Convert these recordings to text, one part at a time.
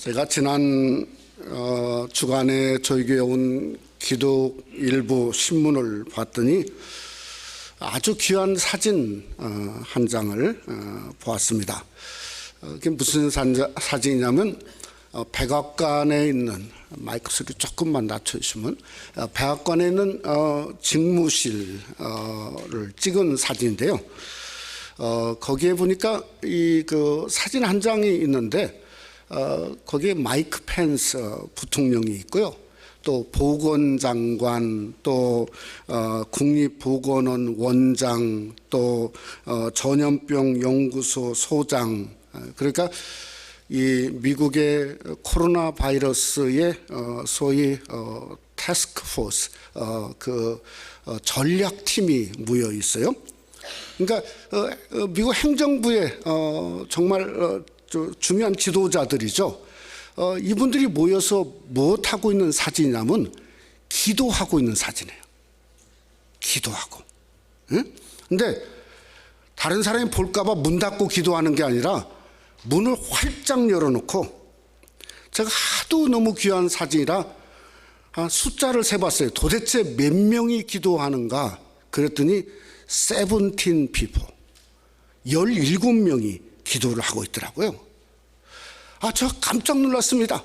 제가 지난 주간에 저희 교회에 온 기독 일부 신문을 봤더니 아주 귀한 사진 한 장을 보았습니다. 그게 무슨 사진이냐면 백악관에 있는, 마이크 소리 조금만 낮춰주시면, 백악관에 있는 직무실을 찍은 사진인데요. 거기에 보니까 그 사진 한 장이 있는데 거기에 마이크 펜스 부통령이 있고요. 또 보건장관, 또 국립보건원 원장, 또 전염병 연구소 소장, 그러니까 이 미국의 코로나 바이러스의 소위 태스크 포스 그 전략팀이 모여 있어요. 그러니까 미국 행정부의 정말 중요한 지도자들이죠. 이분들이 모여서 무엇하고 있는 사진이냐면 기도하고 있는 사진이에요. 기도하고. 근데 다른 사람이 볼까봐 문 닫고 기도하는 게 아니라 문을 활짝 열어놓고, 제가 하도 너무 귀한 사진이라 숫자를 세봤어요. 도대체 몇 명이 기도하는가 그랬더니 17 people, 17명이 기도를 하고 있더라고요. 저 깜짝 놀랐습니다.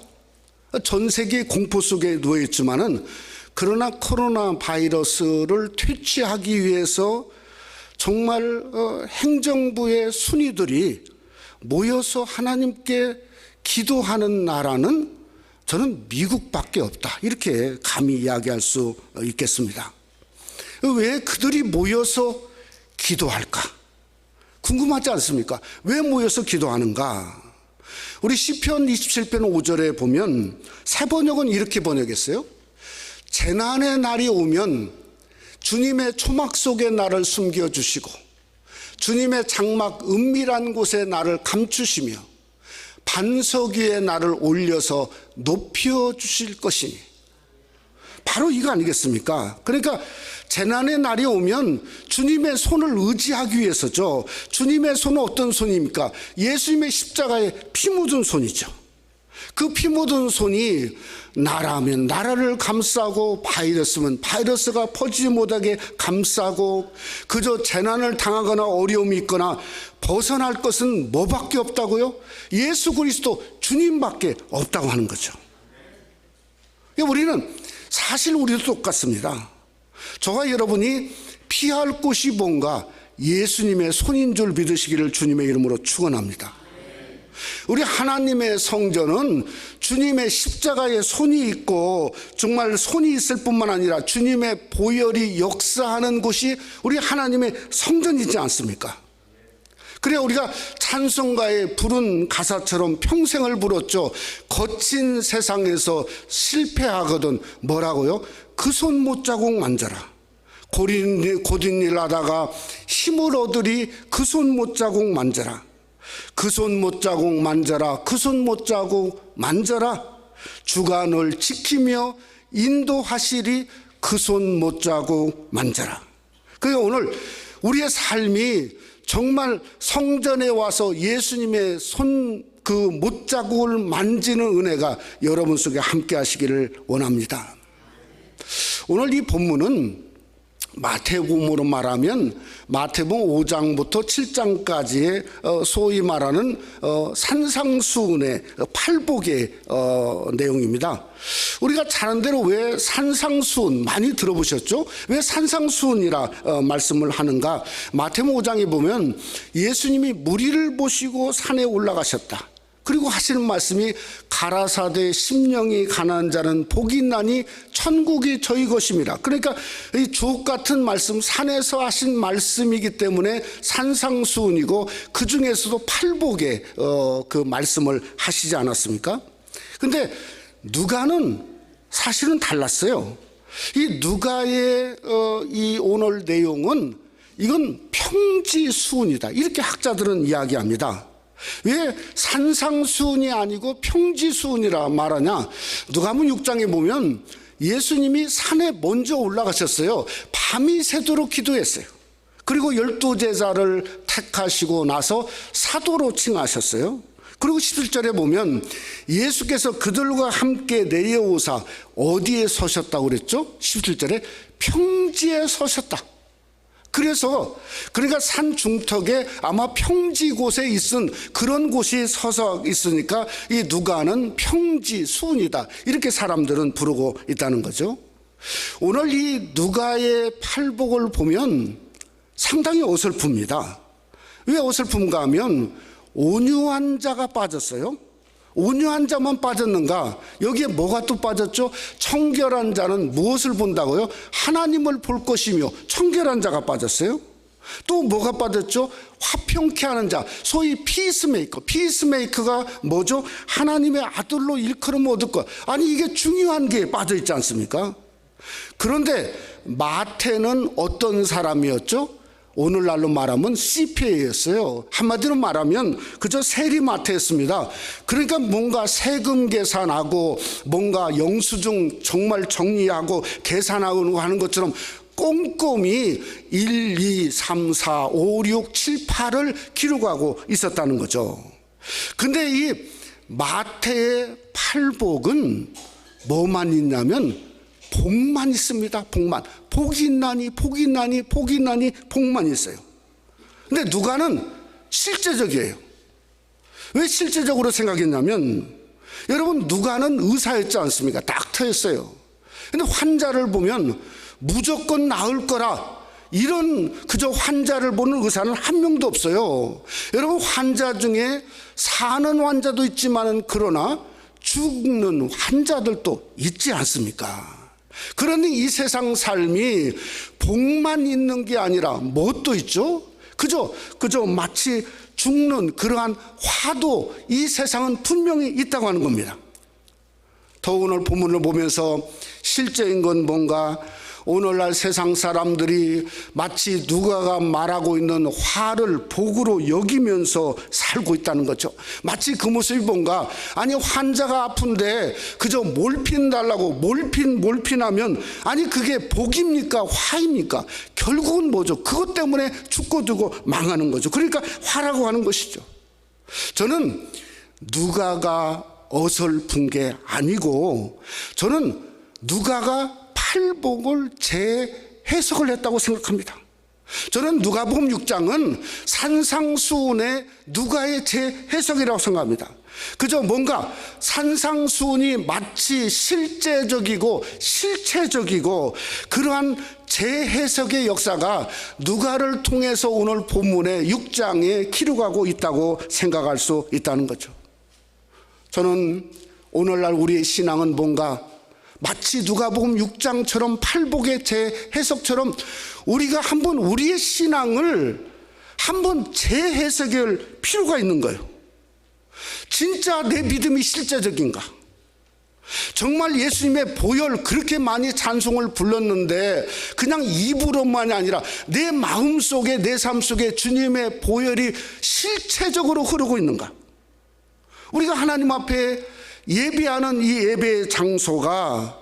전 세계 공포 속에 누워있지만은, 그러나 코로나 바이러스를 퇴치하기 위해서 정말 행정부의 순위들이 모여서 하나님께 기도하는 나라는 저는 미국밖에 없다, 이렇게 감히 이야기할 수 있겠습니다. 왜 그들이 모여서 기도할까? 궁금하지 않습니까? 왜 모여서 기도하는가? 우리 시편 27편 5절에 보면 새 번역은 이렇게 번역했어요. 재난의 날이 오면 주님의 초막 속에 나를 숨겨주시고 주님의 장막 은밀한 곳에 나를 감추시며 반석 위에 나를 올려서 높여주실 것이니. 바로 이거 아니겠습니까? 그러니까 재난의 날이 오면 주님의 손을 의지하기 위해서죠. 주님의 손은 어떤 손입니까? 예수님의 십자가에 피 묻은 손이죠. 그 피 묻은 손이 나라면 나라를 감싸고, 바이러스면 바이러스가 퍼지지 못하게 감싸고, 그저 재난을 당하거나 어려움이 있거나 벗어날 것은 뭐밖에 없다고요? 예수 그리스도 주님밖에 없다고 하는 거죠. 우리는 사실 우리도 똑같습니다. 저와 여러분이 피할 곳이 뭔가 예수님의 손인 줄 믿으시기를 주님의 이름으로 축원합니다. 우리 하나님의 성전은 주님의 십자가에 손이 있고, 정말 손이 있을 뿐만 아니라 주님의 보혈이 역사하는 곳이 우리 하나님의 성전이지 않습니까? 그래 우리가 찬송가에 부른 가사처럼 평생을 불었죠. 거친 세상에서 실패하거든 뭐라고요? 그 손 못자국 만져라. 곧인일 하다가 힘을 얻으리 그 손 못자국 만져라. 그 손 못자국 만져라. 그 손 못자국 만져라. 주가 널 지키며 인도하시리 그 손 못자국 만져라. 그러니까 오늘 우리의 삶이 정말 성전에 와서 예수님의 손 그 못자국을 만지는 은혜가 여러분 속에 함께 하시기를 원합니다. 오늘 이 본문은 마태복음으로 말하면 마태복음 5장부터 7장까지의 소위 말하는 산상수훈의 팔복의 내용입니다. 우리가 잘 아는 대로 왜 산상수훈 많이 들어보셨죠? 왜 산상수훈이라 말씀을 하는가? 마태복음 5장에 보면 예수님이 무리를 보시고 산에 올라가셨다. 그리고 하시는 말씀이 가라사대 심령이 가난한 자는 복이 있나니 천국이 저희 것임이라. 그러니까 이 주옥 같은 말씀, 산에서 하신 말씀이기 때문에 산상수훈이고, 그 중에서도 팔복의 그 말씀을 하시지 않았습니까? 근데 누가는 사실은 달랐어요. 이 누가의 이 오늘 내용은 이건 평지수훈이다, 이렇게 학자들은 이야기합니다. 왜 산상수훈이 아니고 평지수훈이라 말하냐? 누가복음 6장에 보면 예수님이 산에 먼저 올라가셨어요. 밤이 새도록 기도했어요. 그리고 12 제자를 택하시고 나서 사도로 칭하셨어요. 그리고 17절에 보면 예수께서 그들과 함께 내려오사 어디에 서셨다고 그랬죠? 17절에 평지에 서셨다. 그래서 그러니까 산 중턱에 아마 평지 곳에 있은 그런 곳이 서서 있으니까 이 누가는 평지 수훈이다, 이렇게 사람들은 부르고 있다는 거죠. 오늘 이 누가의 팔복을 보면 상당히 어설픕니다. 왜 어설픈가 하면 온유한 자가 빠졌어요. 온유한 자만 빠졌는가? 여기에 뭐가 또 빠졌죠? 청결한 자는 무엇을 본다고요? 하나님을 볼 것이며, 청결한 자가 빠졌어요. 또 뭐가 빠졌죠? 화평케 하는 자, 소위 피스메이커. 피스메이커가 뭐죠? 하나님의 아들로 일컬음 얻을 것. 아니, 이게 중요한 게 빠져 있지 않습니까? 그런데 마태는 어떤 사람이었죠? 오늘날로 말하면 CPA였어요. 한마디로 말하면 그저 세리마태였습니다. 그러니까 뭔가 세금 계산하고 뭔가 영수증 정말 정리하고 계산하고 하는 것처럼 꼼꼼히 1, 2, 3, 4, 5, 6, 7, 8을 기록하고 있었다는 거죠. 근데 이 마태의 팔복은 뭐만 있냐면 복만 있습니다. 복만. 복이 있나니 복이 있나니 복이 있나니 복만 있어요. 근데 누가는 실제적이에요. 왜 실제적으로 생각했냐면, 여러분, 누가는 의사였지 않습니까? 닥터였어요. 근데 환자를 보면 무조건 나을 거라, 이런 그저 환자를 보는 의사는 한 명도 없어요. 여러분, 환자 중에 사는 환자도 있지만 그러나 죽는 환자들도 있지 않습니까? 그러니 이 세상 삶이 복만 있는 게 아니라 무엇도 있죠? 그저 마치 죽는 그러한 화도 이 세상은 분명히 있다고 하는 겁니다. 더 오늘 본문을 보면서 실제인 건 뭔가, 오늘날 세상 사람들이 마치 누가가 말하고 있는 화를 복으로 여기면서 살고 있다는 거죠. 마치 그 모습이 뭔가, 아니 환자가 아픈데 그저 몰핀 달라고 몰핀 하면, 아니 그게 복입니까 화입니까? 결국은 뭐죠? 그것 때문에 죽고 두고 망하는 거죠. 그러니까 화라고 하는 것이죠. 저는 누가가 어설픈 게 아니고, 저는 누가가 팔복을 재해석을 했다고 생각합니다. 저는 누가복음 6장은 산상수훈의 누가의 재해석이라고 생각합니다. 그저 뭔가 산상수훈이 마치 실제적이고 실체적이고 그러한 재해석의 역사가 누가를 통해서 오늘 본문의 6장에 기록하고 있다고 생각할 수 있다는 거죠. 저는 오늘날 우리의 신앙은 뭔가 마치 누가복음 6장처럼 팔복의 재해석처럼 우리가 한번 우리의 신앙을 한번 재해석할 필요가 있는 거예요. 진짜 내 믿음이 실제적인가? 정말 예수님의 보혈 그렇게 많이 찬송을 불렀는데 그냥 입으로만이 아니라 내 마음속에, 내 삶 속에 주님의 보혈이 실체적으로 흐르고 있는가? 우리가 하나님 앞에 예배하는 이 예배 장소가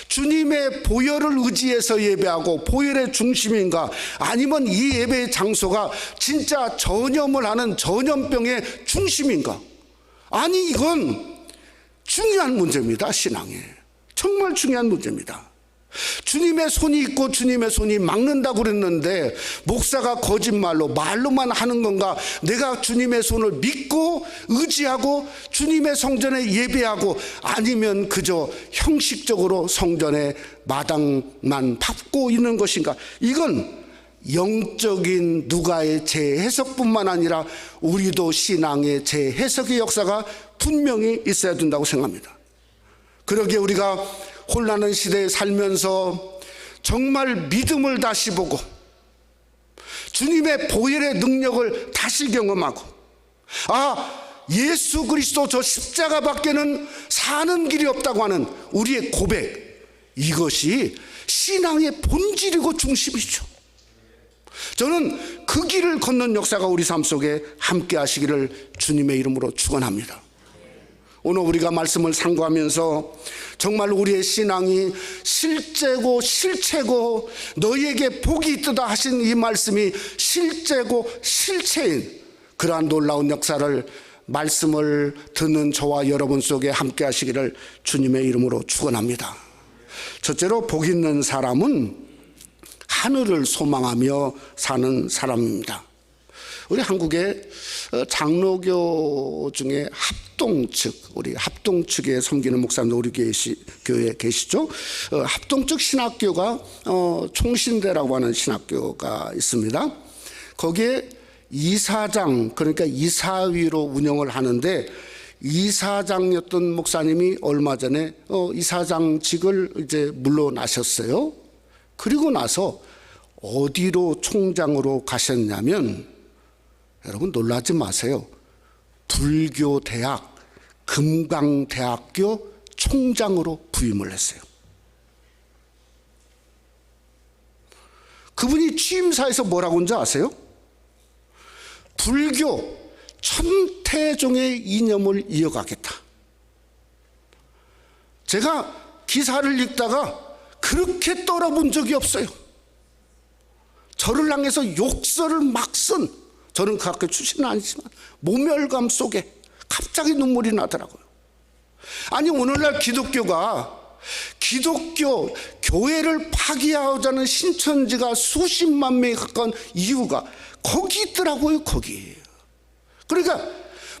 주님의 보혈을 의지해서 예배하고 보혈의 중심인가, 아니면 이 예배 장소가 진짜 전염을 하는 전염병의 중심인가? 아니, 이건 중요한 문제입니다. 신앙에 정말 중요한 문제입니다. 주님의 손이 있고 주님의 손이 막는다고 그랬는데 목사가 거짓말로 말로만 하는 건가? 내가 주님의 손을 믿고 의지하고 주님의 성전에 예배하고, 아니면 그저 형식적으로 성전에 마당만 밟고 있는 것인가? 이건 영적인 누가의 재해석뿐만 아니라 우리도 신앙의 재해석의 역사가 분명히 있어야 된다고 생각합니다. 그러기에 우리가 혼란한 시대에 살면서 정말 믿음을 다시 보고 주님의 보혈의 능력을 다시 경험하고, 아, 예수 그리스도 저 십자가 밖에는 사는 길이 없다고 하는 우리의 고백, 이것이 신앙의 본질이고 중심이죠. 저는 그 길을 걷는 역사가 우리 삶 속에 함께 하시기를 주님의 이름으로 축원합니다. 오늘 우리가 말씀을 상고하면서 정말 우리의 신앙이 실제고 실체고 너희에게 복이 있도다 하신 이 말씀이 실제고 실체인 그러한 놀라운 역사를 말씀을 듣는 저와 여러분 속에 함께 하시기를 주님의 이름으로 축원합니다. 첫째로 복 있는 사람은 하늘을 소망하며 사는 사람입니다. 우리 한국의 장로교 중에 합동측, 우리 합동측에 섬기는 목사님들 우리 교회에 계시죠? 합동측 신학교가 총신대라고 하는 신학교가 있습니다. 거기에 이사장, 그러니까 이사위로 운영을 하는데, 이사장이었던 목사님이 얼마 전에 이사장직을 이제 물러나셨어요. 그리고 나서 어디로 총장으로 가셨냐면, 여러분 놀라지 마세요. 불교대학 금강대학교 총장으로 부임을 했어요. 그분이 취임사에서 뭐라고 한지 아세요? 불교 천태종의 이념을 이어가겠다. 제가 기사를 읽다가 그렇게 떨어본 적이 없어요. 저를 향해서 욕설을 막 쓴, 저는 그 학교 출신은 아니지만 모멸감 속에 갑자기 눈물이 나더라고요. 아니, 오늘날 기독교가 기독교 교회를 파기하자는 신천지가 수십만 명에 가까운 이유가 거기 있더라고요. 거기. 그러니까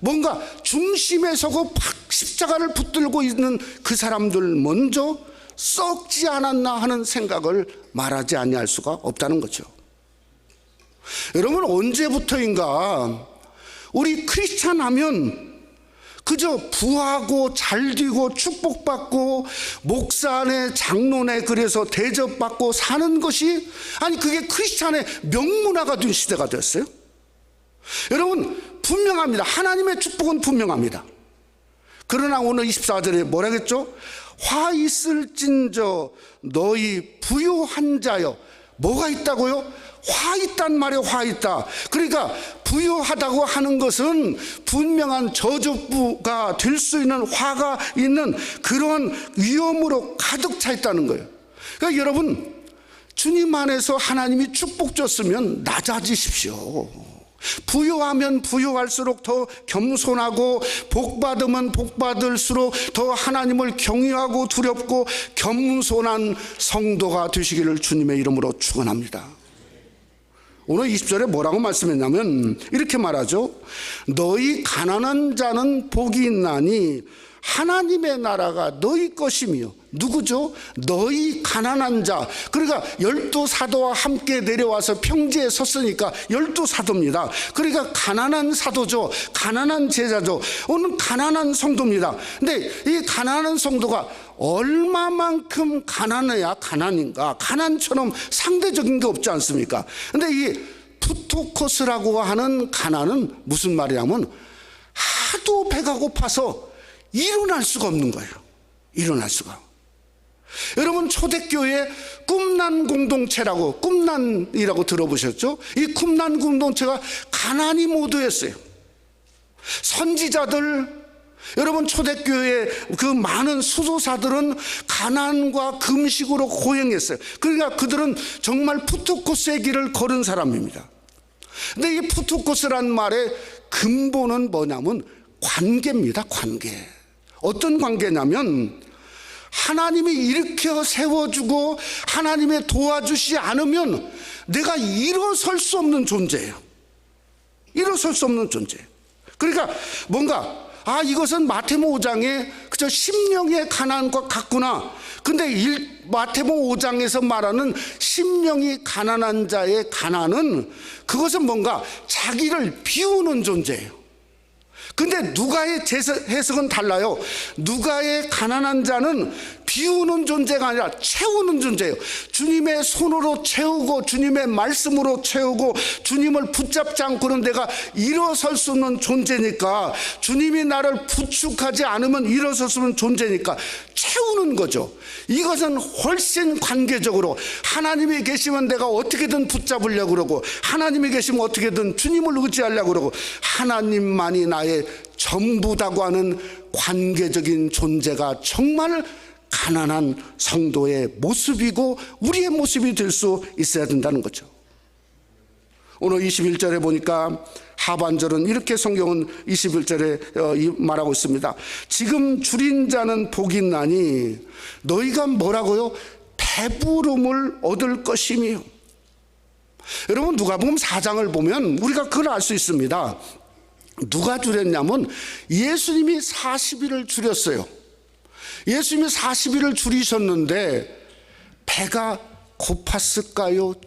뭔가 중심에 서고 십자가를 붙들고 있는 그 사람들 먼저 썩지 않았나 하는 생각을 말하지 아니할 수가 없다는 거죠. 여러분, 언제부터인가 우리 크리스찬 하면 그저 부하고 잘되고 축복받고 목사네 장로네 그래서 대접받고 사는 것이, 아니 그게 크리스찬의 명문화가 된 시대가 되었어요. 여러분, 분명합니다. 하나님의 축복은 분명합니다. 그러나 오늘 24절에 뭐라겠죠? 화 있을진저 너희 부유한 자여. 뭐가 있다고요? 화 있단 말이에요. 화 있다. 그러니까 부유하다고 하는 것은 분명한 저주가 될 수 있는 화가 있는 그런 위험으로 가득 차 있다는 거예요. 그러니까 여러분, 주님 안에서 하나님이 축복 줬으면 낮아지십시오. 부유하면 부유할수록 더 겸손하고, 복받으면 복받을수록 더 하나님을 경외하고 두렵고 겸손한 성도가 되시기를 주님의 이름으로 축원합니다. 오늘 20절에 뭐라고 말씀했냐면 이렇게 말하죠. 너희 가난한 자는 복이 있나니 하나님의 나라가 너희 것이며. 누구죠? 너희 가난한 자. 그러니까 12사도와 함께 내려와서 평지에 섰으니까 12사도입니다. 그러니까 가난한 사도죠. 가난한 제자죠. 오늘 가난한 성도입니다. 근데 이 가난한 성도가 얼마만큼 가난해야 가난인가? 가난처럼 상대적인 게 없지 않습니까? 근데 이 푸토코스라고 하는 가난은 무슨 말이냐면 하도 배가 고파서 일어날 수가 없는 거예요. 일어날 수가. 여러분, 초대교회 꿈난 공동체라고, 꿈난이라고 들어보셨죠? 이 꿈난 공동체가 가난이 모두였어요. 선지자들, 여러분 초대교회의 그 많은 수도사들은 가난과 금식으로 고행했어요. 그러니까 그들은 정말 푸토코스의 길을 걸은 사람입니다. 근데 이 푸토코스란 말의 근본은 뭐냐면 관계입니다. 관계. 어떤 관계냐면 하나님이 일으켜 세워주고 하나님의 도와주시 않으면 내가 일어설 수 없는 존재예요. 일어설 수 없는 존재예요. 그러니까 뭔가 이것은 마태복음 5장에 그저 심령의 가난과 같구나. 근데 마태복음 5장에서 말하는 심령이 가난한 자의 가난은 그것은 뭔가 자기를 비우는 존재예요. 근데 누가의 해석은 달라요. 누가의 가난한 자는 비우는 존재가 아니라 채우는 존재예요. 주님의 손으로 채우고 주님의 말씀으로 채우고 주님을 붙잡지 않고는 내가 일어설 수 없는 존재니까, 주님이 나를 부축하지 않으면 일어설 수 없는 존재니까 채우는 거죠. 이것은 훨씬 관계적으로 하나님이 계시면 내가 어떻게든 붙잡으려고 그러고, 하나님이 계시면 어떻게든 주님을 의지하려고 그러고, 하나님만이 나의 전부다고 하는 관계적인 존재가 정말 가난한 성도의 모습이고 우리의 모습이 될 수 있어야 된다는 거죠. 오늘 21절에 보니까 하반절은 이렇게 성경은 21절에 말하고 있습니다. 지금 줄인 자는 복이 있나니 너희가 뭐라고요? 배부름을 얻을 것이며. 여러분, 누가복음 4장을 보면 우리가 그걸 알 수 있습니다. 누가 줄였냐면 예수님이 40일을 줄였어요. 예수님이 40일을 줄이셨는데 배가 고팠을까요?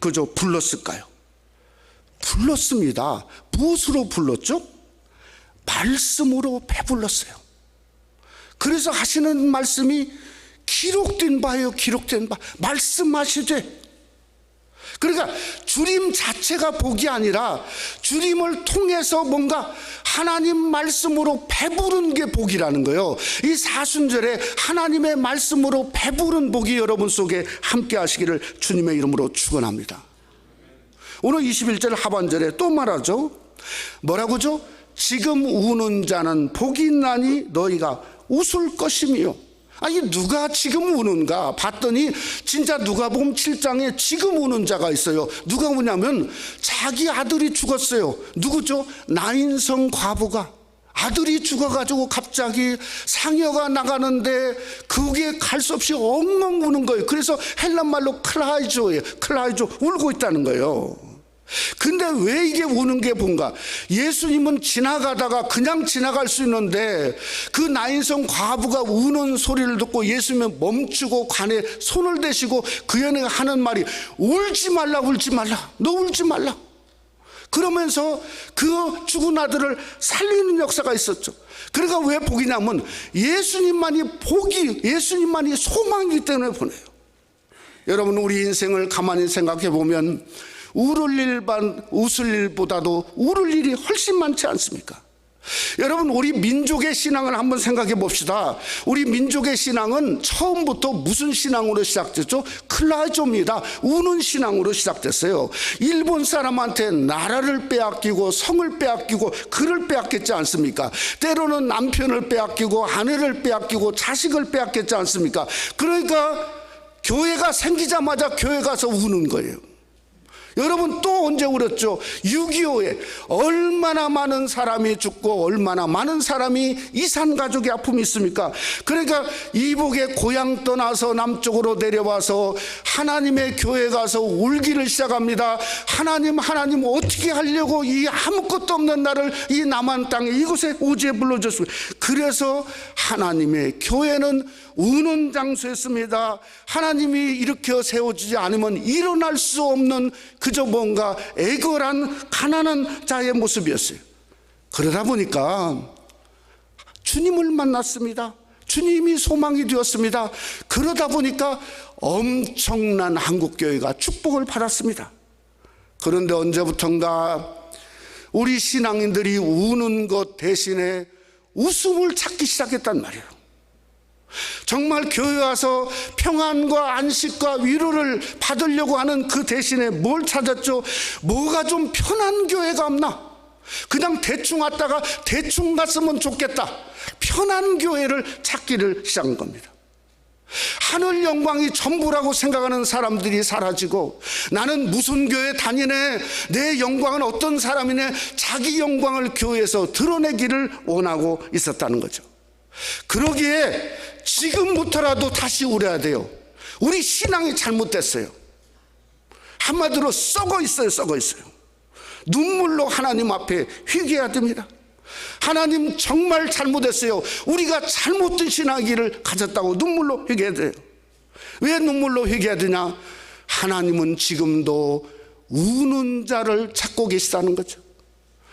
그저 불렀을까요? 불렀습니다. 무엇으로 불렀죠? 말씀으로 배불렀어요. 그래서 하시는 말씀이 기록된 바예요. 기록된 바. 말씀하시되. 그러니까 주님 자체가 복이 아니라 주님을 통해서 뭔가 하나님 말씀으로 배부른 게 복이라는 거예요. 이 사순절에 하나님의 말씀으로 배부른 복이 여러분 속에 함께 하시기를 주님의 이름으로 축원합니다. 오늘 21절 하반절에 또 말하죠. 뭐라고죠? 지금 우는 자는 복이 있나니 너희가 웃을 것이며. 아니, 누가 지금 우는가 봤더니 진짜 누가복음 7장에 지금 우는 자가 있어요. 누가 우냐면 자기 아들이 죽었어요. 누구죠? 나인성 과부가 아들이 죽어가지고 갑자기 상여가 나가는데 그게 갈 수 없이 엉엉 우는 거예요. 그래서 헬란말로 클라이조예요. 클라이조, 울고 있다는 거예요. 근데 왜 이게 우는 게 뭔가? 예수님은 지나가다가 그냥 지나갈 수 있는데 그 나인성 과부가 우는 소리를 듣고 예수님은 멈추고 관에 손을 대시고 그 연애가 하는 말이 울지 말라, 울지 말라, 너 울지 말라. 그러면서 그 죽은 아들을 살리는 역사가 있었죠. 그러니까 왜 복이냐면 예수님만이 복이, 예수님만이 소망이기 때문에 보내요. 여러분, 우리 인생을 가만히 생각해 보면 웃을 일보다도 울을 일이 훨씬 많지 않습니까? 여러분, 우리 민족의 신앙을 한번 생각해 봅시다. 우리 민족의 신앙은 처음부터 무슨 신앙으로 시작됐죠? 클라이조입니다. 우는 신앙으로 시작됐어요. 일본 사람한테 나라를 빼앗기고 성을 빼앗기고 글을 빼앗겼지 않습니까? 때로는 남편을 빼앗기고 아내를 빼앗기고 자식을 빼앗겼지 않습니까? 그러니까 교회가 생기자마자 교회 가서 우는 거예요. 여러분, 또 언제 울었죠? 6.25에 얼마나 많은 사람이 죽고 얼마나 많은 사람이 이산가족의 아픔이 있습니까? 그러니까 이복의 고향 떠나서 남쪽으로 내려와서 하나님의 교회 가서 울기를 시작합니다. 하나님 어떻게 하려고 이 아무것도 없는 나를 이 남한 땅에 이곳에 오지에 불러줬습니까? 그래서 하나님의 교회는 우는 장소였습니다. 하나님이 일으켜 세워주지 않으면 일어날 수 없는 그저 뭔가 애걸한 가난한 자의 모습이었어요. 그러다 보니까 주님을 만났습니다. 주님이 소망이 되었습니다. 그러다 보니까 엄청난 한국교회가 축복을 받았습니다. 그런데 언제부턴가 우리 신앙인들이 우는 것 대신에 웃음을 찾기 시작했단 말이에요. 정말 교회 와서 평안과 안식과 위로를 받으려고 하는 그 대신에 뭘 찾았죠? 뭐가 좀 편한 교회가 없나? 그냥 대충 왔다가 대충 갔으면 좋겠다. 편한 교회를 찾기를 시작한 겁니다. 하늘 영광이 전부라고 생각하는 사람들이 사라지고 나는 무슨 교회 다니네, 내 영광은 어떤 사람이네, 자기 영광을 교회에서 드러내기를 원하고 있었다는 거죠. 그러기에 지금부터라도 다시 울어야 돼요. 우리 신앙이 잘못됐어요. 한마디로 썩어 있어요. 눈물로 하나님 앞에 회개해야 됩니다. 하나님 정말 잘못했어요. 우리가 잘못된 신앙기를 가졌다고 눈물로 회개해야 돼요. 왜 눈물로 회개해야 되냐? 하나님은 지금도 우는 자를 찾고 계시다는 거죠.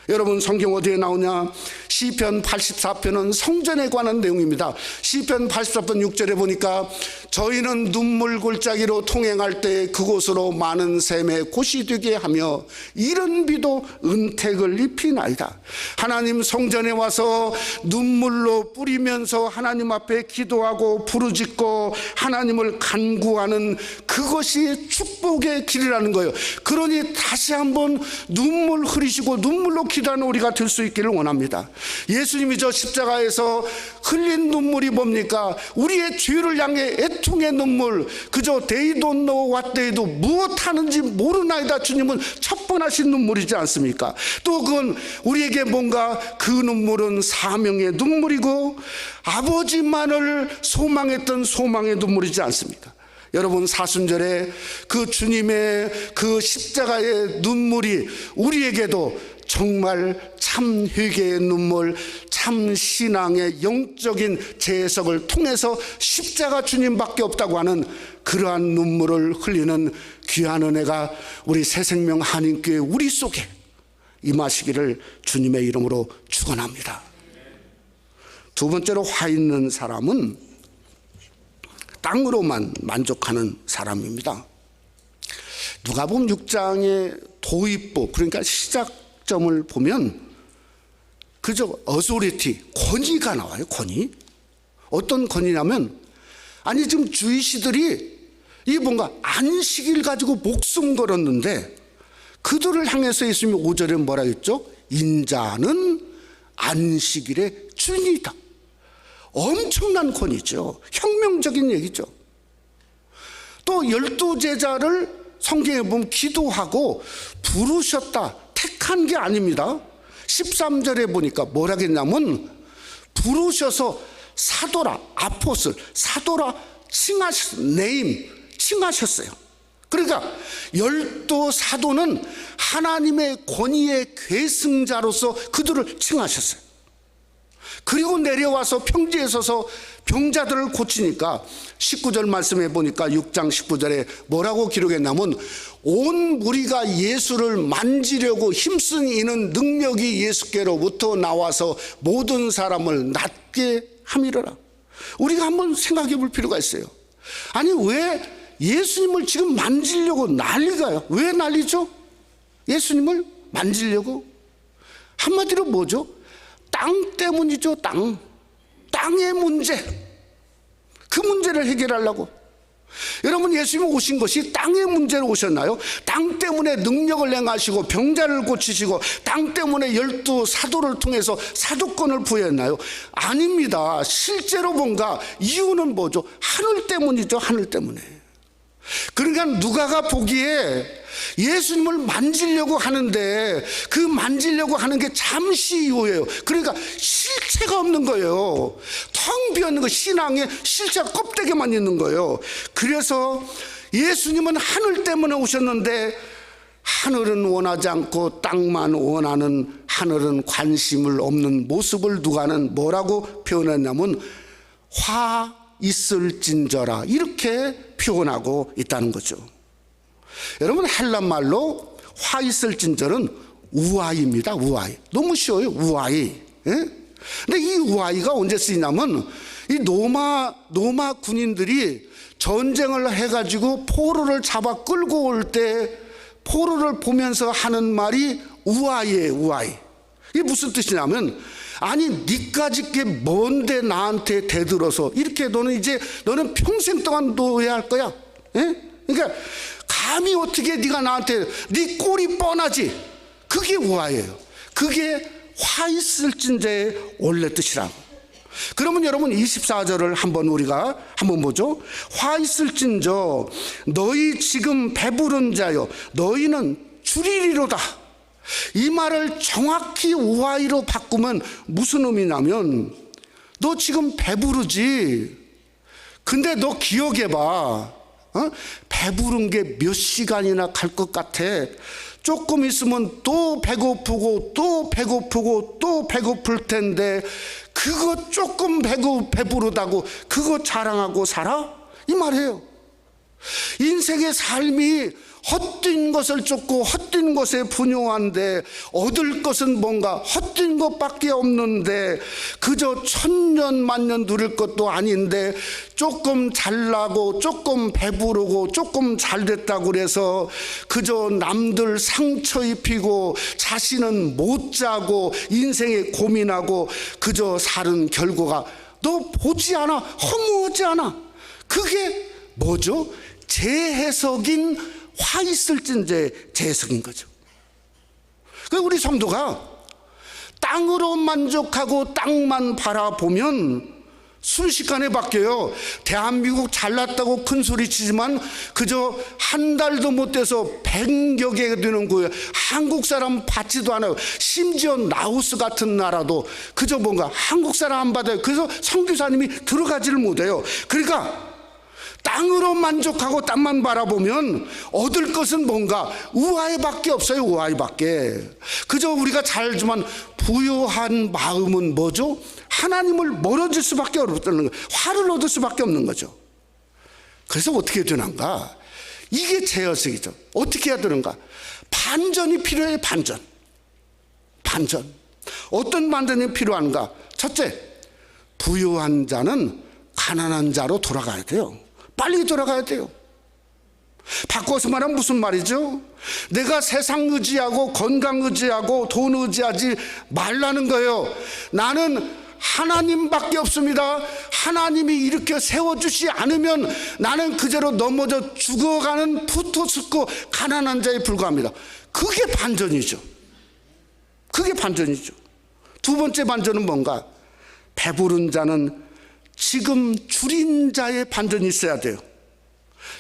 여러분, 성경 어디에 나오냐? 시편 84편은 성전에 관한 내용입니다. 시편 84편 6절에 보니까 저희는 눈물 골짜기로 통행할 때 그곳으로 많은 샘의 곳이 되게 하며 이른 비도 은택을 입히나이다. 하나님 성전에 와서 눈물로 뿌리면서 하나님 앞에 기도하고 부르짖고 하나님을 간구하는 그것이 축복의 길이라는 거예요. 그러니 다시 한번 눈물 흘리시고 눈물로 기도하는 우리가 될 수 있기를 원합니다. 예수님이 저 십자가에서 흘린 눈물이 뭡니까? 우리의 죄를 향해 애통의 눈물. 그저 they don't know what they do, 무엇 하는지 모르나이다. 주님은 첩번하신 눈물이지 않습니까? 또 그건 우리에게 뭔가 그 눈물은 사명의 눈물이고 아버지만을 소망했던 소망의 눈물이지 않습니까? 여러분, 사순절에 그 주님의 그 십자가의 눈물이 우리에게도 정말 참 회개의 눈물, 참 신앙의 영적인 재해석을 통해서 십자가 주님밖에 없다고 하는 그러한 눈물을 흘리는 귀한 은혜가 우리 새생명 한인교회 우리 속에 임하시기를 주님의 이름으로 축원합니다. 두 번째로, 화 있는 사람은 땅으로만 만족하는 사람입니다. 누가복음 6장의 도입부, 그러니까 시작점을 보면 그저 어소리티, 권위가 나와요. 권위. 어떤 권위냐면, 아니 지금 주이시들이 이 뭔가 안식일 가지고 목숨 걸었는데 그들을 향해서 예수님이 5절에 뭐라 했죠? 인자는 안식일의 주인이다. 엄청난 권위죠. 혁명적인 얘기죠. 또 12제자를 성경에 보면 기도하고 부르셨다, 택한 게 아닙니다. 13절에 보니까 뭐라 했냐면 부르셔서 사도라, 아포슬, 사도라 칭하셨어요. 그러니까 12사도는 하나님의 권위의 계승자로서 그들을 칭하셨어요. 그리고 내려와서 평지에 서서 병자들을 고치니까 19절 말씀해 보니까 6장 19절에 뭐라고 기록했냐면 온 무리가 예수를 만지려고 힘쓴 이는 능력이 예수께로부터 나와서 모든 사람을 낫게 함이로라. 우리가 한번 생각해 볼 필요가 있어요. 아니 왜 예수님을 지금 만지려고 난리가요? 왜 난리죠? 예수님을 만지려고? 한마디로 뭐죠? 땅 때문이죠. 땅의 문제. 그 문제를 해결하려고. 여러분, 예수님이 오신 것이 땅의 문제로 오셨나요? 땅 때문에 능력을 행하시고 병자를 고치시고 땅 때문에 12사도를 통해서 사도권을 부여했나요? 아닙니다. 실제로 뭔가 이유는 뭐죠? 하늘 때문이죠. 하늘 때문에. 그러니까 누가가 보기에 예수님을 만지려고 하는데 그 만지려고 하는 게 잠시 이후예요. 그러니까 실체가 없는 거예요. 텅 비었는 거, 신앙에 실체가 껍데기만 있는 거예요. 그래서 예수님은 하늘 때문에 오셨는데 하늘은 원하지 않고 땅만 원하는, 하늘은 관심을 없는 모습을 누가는 뭐라고 표현했냐면 화 있을진저라, 이렇게 표현하고 있다는 거죠. 여러분, 헬란말로 화 있을진저는 우아이입니다. 우아이. 너무 쉬워요. 우아이. 예? 근데 이 우아이가 언제 쓰이냐면 이 로마 군인들이 전쟁을 해가지고 포로를 잡아 끌고 올 때 포로를 보면서 하는 말이 우아이예요. 우아이. 이게 무슨 뜻이냐면, 아니 니까짓 게 뭔데 나한테 대들어서 이렇게 너는 평생 동안 노예해야 할 거야. 예? 그러니까 감히 어떻게 네가 나한테, 네 꼴이 뻔하지. 그게 우아예요. 그게 화 있을진저의 원래 뜻이라고. 그러면 여러분 24절을 우리가 한번 보죠. 화 있을진저 너희 지금 배부른 자여 너희는 줄이리로다. 이 말을 정확히 우아이로 바꾸면 무슨 의미냐면, 너 지금 배부르지. 근데 너 기억해봐. 배부른 게 몇 시간이나 갈 것 같아. 조금 있으면 또 배고프고 또 배고프고 또 배고플 텐데 그거 조금 배부르다고 그거 자랑하고 살아? 이 말이에요. 인생의 삶이 헛된 것을 쫓고 헛된 것에 분용한데 얻을 것은 뭔가 헛된 것밖에 없는데 그저 천년 만년 누릴 것도 아닌데 조금 잘나고 조금 배부르고 조금 잘됐다고 그래서 그저 남들 상처 입히고 자신은 못 자고 인생에 고민하고 그저 사는 결과가 너 보지 않아? 허무하지 않아? 그게 뭐죠? 재해석인 화 있을진저의 재해석인 거죠. 우리 성도가 땅으로 만족하고 땅만 바라보면 순식간에 바뀌어요. 대한민국 잘났다고 큰 소리 치지만 그저 한 달도 못 돼서 100여 개가 되는 거예요. 한국 사람 받지도 않아요. 심지어 라오스 같은 나라도 그저 뭔가 한국 사람 안 받아요. 그래서 선교사님이 들어가지를 못해요. 그러니까 땅으로 만족하고 땅만 바라보면 얻을 것은 뭔가 우아해밖에 없어요. 우아해밖에. 그저 우리가 잘 알지만 부유한 마음은 뭐죠? 하나님을 멀어질 수밖에 없다는 거예요. 화를 얻을 수밖에 없는 거죠. 그래서 어떻게 되는가? 이게 제어석이죠. 어떻게 해야 되는가? 반전이 필요해요. 반전. 어떤 반전이 필요한가? 첫째, 부유한 자는 가난한 자로 돌아가야 돼요. 빨리 돌아가야 돼요. 바꿔서 말하면 무슨 말이죠? 내가 세상 의지하고 건강 의지하고 돈 의지하지 말라는 거예요. 나는 하나님밖에 없습니다. 하나님이 이렇게 세워주지 않으면 나는 그대로 넘어져 죽어가는 푸토스코 가난한 자에 불과합니다. 그게 반전이죠. 두 번째 반전은 뭔가? 배부른 자는 지금 줄인 자의 반전이 있어야 돼요.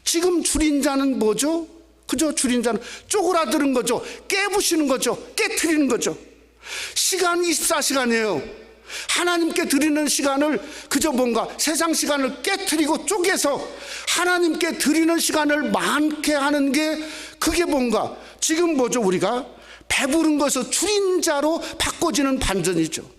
지금 줄인 자는 뭐죠? 그저 줄인 자는 쪼그라드는 거죠. 깨부시는 거죠. 깨트리는 거죠. 시간 24시간이에요. 하나님께 드리는 시간을 그저 뭔가 세상 시간을 깨트리고 쪼개서 하나님께 드리는 시간을 많게 하는 게 그게 뭔가 지금 뭐죠? 우리가 배부른 것을 줄인 자로 바꿔지는 반전이죠.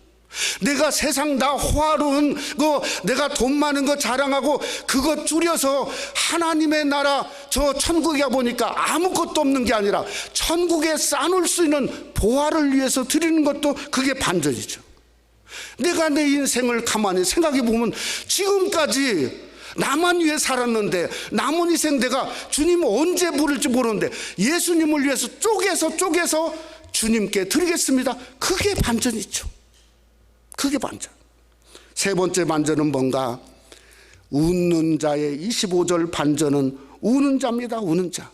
내가 세상 다 호화로운 거, 내가 돈 많은 거 자랑하고 그거 줄여서 하나님의 나라 저 천국에 가보니까 아무것도 없는 게 아니라 천국에 쌓아놓을 수 있는 보화를 위해서 드리는 것도 그게 반전이죠. 내가 내 인생을 가만히 생각해 보면 지금까지 나만 위해 살았는데 남은 인생 내가 주님 언제 부를지 모르는데 예수님을 위해서 쪼개서 주님께 드리겠습니다. 그게 반전이죠. 그게 반전. 세 번째 반전은 뭔가? 웃는 자의 25절 반전은 우는 자입니다. 우는 자.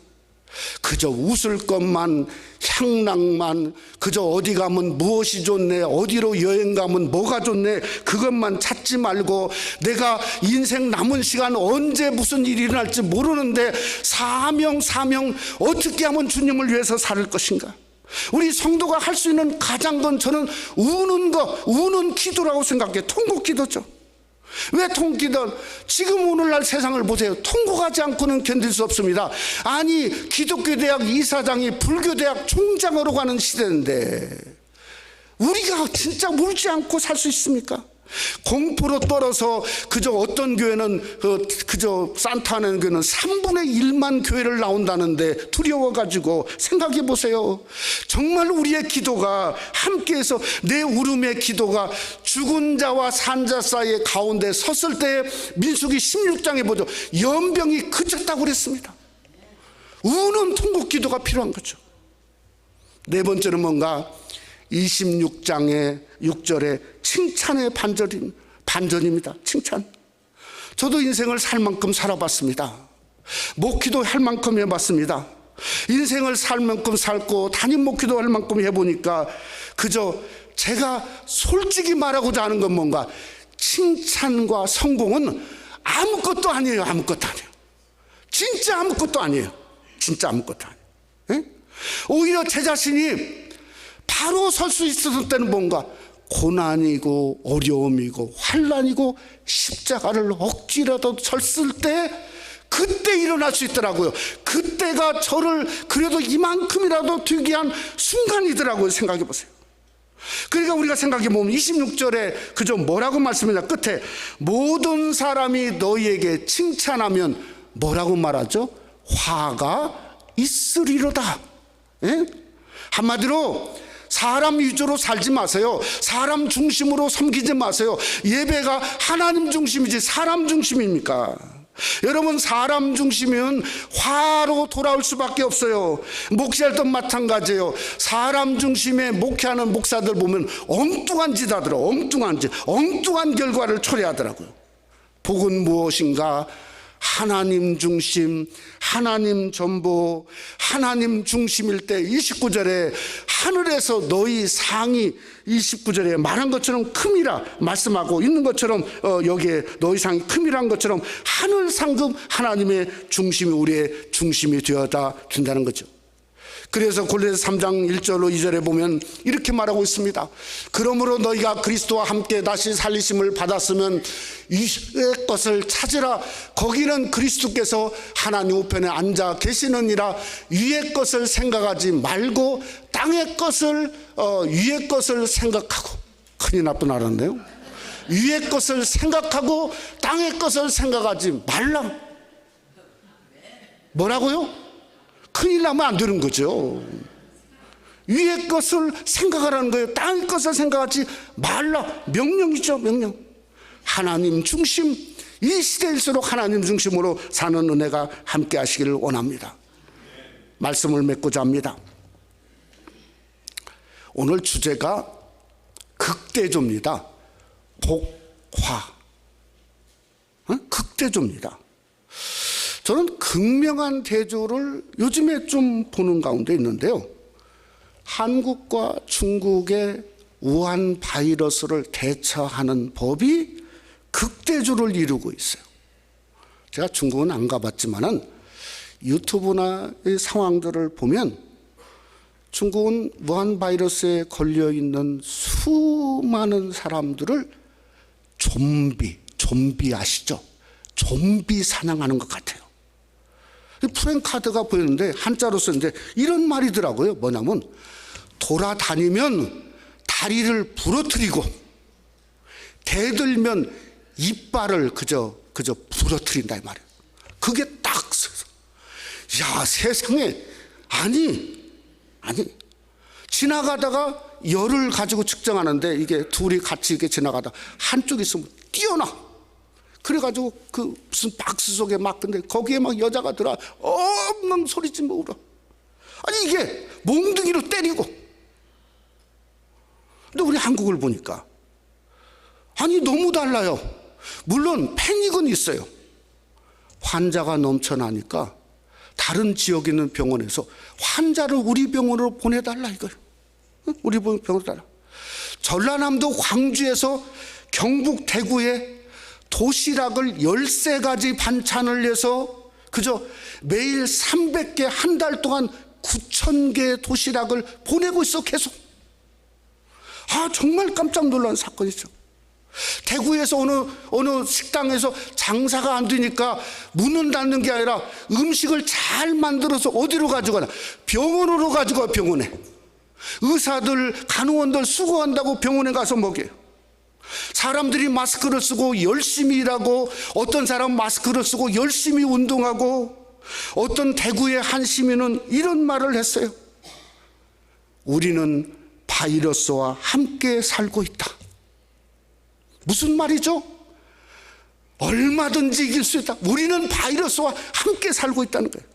그저 웃을 것만, 향락만, 그저 어디 가면 무엇이 좋네, 어디로 여행 가면 뭐가 좋네, 그것만 찾지 말고 내가 인생 남은 시간 언제 무슨 일이 일어날지 모르는데 사명 어떻게 하면 주님을 위해서 살 것인가? 우리 성도가 할 수 있는 가장 건 저는 우는 기도라고 생각해요. 통곡 기도죠. 왜 통기도? 지금 오늘날 세상을 보세요. 통곡하지 않고는 견딜 수 없습니다. 아니 기독교 대학 이사장이 불교 대학 총장으로 가는 시대인데 우리가 진짜 울지 않고 살 수 있습니까? 공포로 떨어서 그저 어떤 교회는 그저 산타하는 교회는 3분의 1만 교회를 나온다는데 두려워가지고 생각해 보세요. 정말 우리의 기도가 함께해서 내 울음의 기도가 죽은 자와 산 자 사이의 가운데 섰을 때 민수기 16장에 보죠. 연병이 그쳤다고 그랬습니다. 우는 통곡 기도가 필요한 거죠. 네 번째는 뭔가? 26장의 6절에 칭찬의 반전입니다. 칭찬. 저도 인생을 살 만큼 살아봤습니다. 목기도 할 만큼 해봤습니다. 인생을 살 만큼 살고 담임 목기도 할 만큼 해보니까 그저 제가 솔직히 말하고자 하는 건 뭔가? 칭찬과 성공은 아무것도 아니에요. 진짜 아무것도 아니에요. 오히려 제 자신이 바로 설 수 있었을 때는 뭔가 고난이고 어려움이고 환난이고 십자가를 억지라도 졌을 때 그때 일어날 수 있더라고요. 그때가 저를 그래도 이만큼이라도 되게 한 순간이더라고요. 생각해 보세요. 그러니까 우리가 생각해 보면 26절에 그저 뭐라고 말씀하냐? 끝에 모든 사람이 너희에게 칭찬하면 뭐라고 말하죠? 화가 있으리로다. 예? 한마디로 사람 위주로 살지 마세요. 사람 중심으로 섬기지 마세요. 예배가 하나님 중심이지 사람 중심입니까? 여러분, 사람 중심이면 화로 돌아올 수밖에 없어요. 목사들도 마찬가지예요. 사람 중심의 목회하는 목사들 보면 엉뚱한 짓 하더라고요. 엉뚱한 결과를 초래하더라고요. 복은 무엇인가? 하나님 중심, 하나님 전부, 하나님 중심일 때 29절에 하늘에서 너희 상이 29절에 말한 것처럼 큼이라 말씀하고 있는 것처럼 여기에 너희 상이 큼이란 것처럼 하늘 상급 하나님의 중심이 우리의 중심이 되어다 준다는 거죠. 그래서 골로새 3장 1절로 2절에 보면 이렇게 말하고 있습니다. 그러므로 너희가 그리스도와 함께 다시 살리심을 받았으면 위의 것을 찾으라. 거기는 그리스도께서 하나님 우편에 앉아 계시느니라. 위의 것을 생각하지 말고 땅의 것을 위의 것을 생각하고. 큰일 날 뻔하는데요. 위의 것을 생각하고 땅의 것을 생각하지 말라. 뭐라고요? 큰일 나면 안 되는 거죠. 위의 것을 생각하라는 거예요. 땅의 것을 생각하지 말라. 명령이죠, 명령. 하나님 중심, 이 시대일수록 하나님 중심으로 사는 은혜가 함께 하시기를 원합니다. 말씀을 맺고자 합니다. 오늘 주제가 극대조입니다. 복화. 극대조입니다. 저는 극명한 대조를 요즘에 좀 보는 가운데 있는데요. 한국과 중국의 우한 바이러스를 대처하는 법이 극대조를 이루고 있어요. 제가 중국은 안 가봤지만은 유튜브나 이 상황들을 보면 중국은 우한 바이러스에 걸려 있는 수많은 사람들을 좀비 아시죠? 좀비 사냥하는 것 같아요. 프랭카드가 보였는데 한자로 썼는데 이런 말이더라고요. 뭐냐면 돌아다니면 다리를 부러뜨리고 대들면 이빨을 그저 부러뜨린다 이 말이에요. 그게 딱 써서 야 세상에 아니 지나가다가 열을 가지고 측정하는데 이게 둘이 같이 이렇게 지나가다 한쪽이 있으면 뛰어나. 그래가지고 그 무슨 박스 속에 막 근데 거기에 막 여자가 들어와 엉엉 소리치며 울어. 아니 이게 몽둥이로 때리고. 근데 우리 한국을 보니까 아니 너무 달라요. 물론 패닉은 있어요. 환자가 넘쳐나니까 다른 지역에 있는 병원에서 환자를 우리 병원으로 보내달라 이거예요. 우리 병원으로 달라. 전라남도 광주에서 경북 대구에 도시락을 13가지 반찬을 내서 그저 매일 300개 한 달 동안 9,000개의 도시락을 보내고 있어 계속. 정말 깜짝 놀란 사건이죠. 대구에서 어느 식당에서 장사가 안 되니까 문은 닫는 게 아니라 음식을 잘 만들어서 어디로 가져가나? 병원으로 가져가. 병원에 의사들 간호원들 수고한다고 병원에 가서 먹여요. 사람들이 마스크를 쓰고 열심히 일하고 어떤 사람은 마스크를 쓰고 열심히 운동하고 어떤 대구의 한 시민은 이런 말을 했어요. 우리는 바이러스와 함께 살고 있다. 무슨 말이죠? 얼마든지 이길 수 있다. 우리는 바이러스와 함께 살고 있다는 거예요.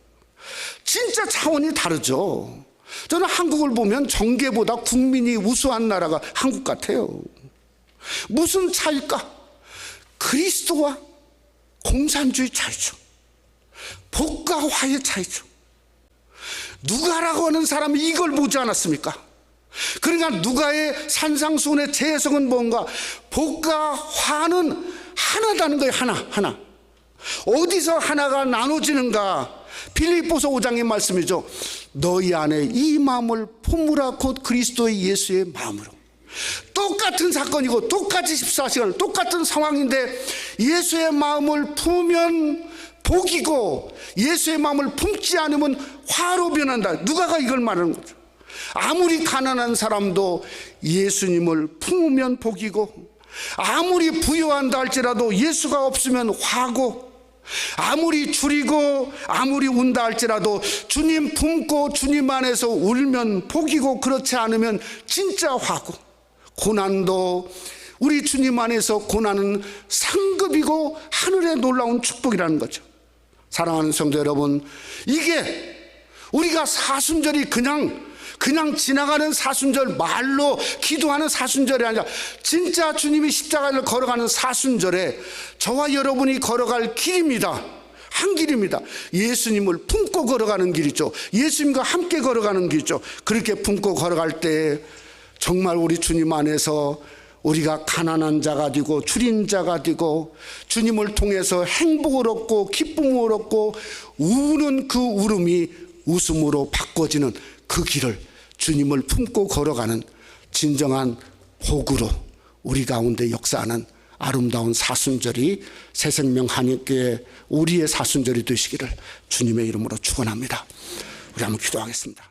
진짜 차원이 다르죠. 저는 한국을 보면 정계보다 국민이 우수한 나라가 한국 같아요. 무슨 차이일까? 그리스도와 공산주의 차이죠. 복과 화의 차이죠. 누가라고 하는 사람이 이걸 보지 않았습니까? 그러니까 누가의 산상수훈의 재해석은 뭔가? 복과 화는 하나다는 거예요. 하나. 어디서 하나가 나눠지는가? 빌립보서 5장의 말씀이죠. 너희 안에 이 마음을 품으라. 곧 그리스도의 예수의 마음으로. 똑같은 사건이고 똑같이 14시간 똑같은 상황인데 예수의 마음을 품으면 복이고 예수의 마음을 품지 않으면 화로 변한다. 누가가 이걸 말하는 거죠. 아무리 가난한 사람도 예수님을 품으면 복이고 아무리 부유한다 할지라도 예수가 없으면 화고 아무리 줄이고 아무리 운다 할지라도 주님 품고 주님 안에서 울면 복이고 그렇지 않으면 진짜 화고 고난도 우리 주님 안에서 고난은 상급이고 하늘의 놀라운 축복이라는 거죠. 사랑하는 성도 여러분, 이게 우리가 사순절이 그냥 지나가는 사순절 말로 기도하는 사순절이 아니라 진짜 주님이 십자가를 걸어가는 사순절에 저와 여러분이 걸어갈 길입니다. 한 길입니다. 예수님을 품고 걸어가는 길이죠. 예수님과 함께 걸어가는 길이죠. 그렇게 품고 걸어갈 때 정말 우리 주님 안에서 우리가 가난한 자가 되고 줄인 자가 되고 주님을 통해서 행복을 얻고 기쁨을 얻고 우는 그 울음이 웃음으로 바꿔지는 그 길을 주님을 품고 걸어가는 진정한 복으로 우리 가운데 역사하는 아름다운 사순절이 새생명 한인교회 우리의 사순절이 되시기를 주님의 이름으로 축원합니다. 우리 한번 기도하겠습니다.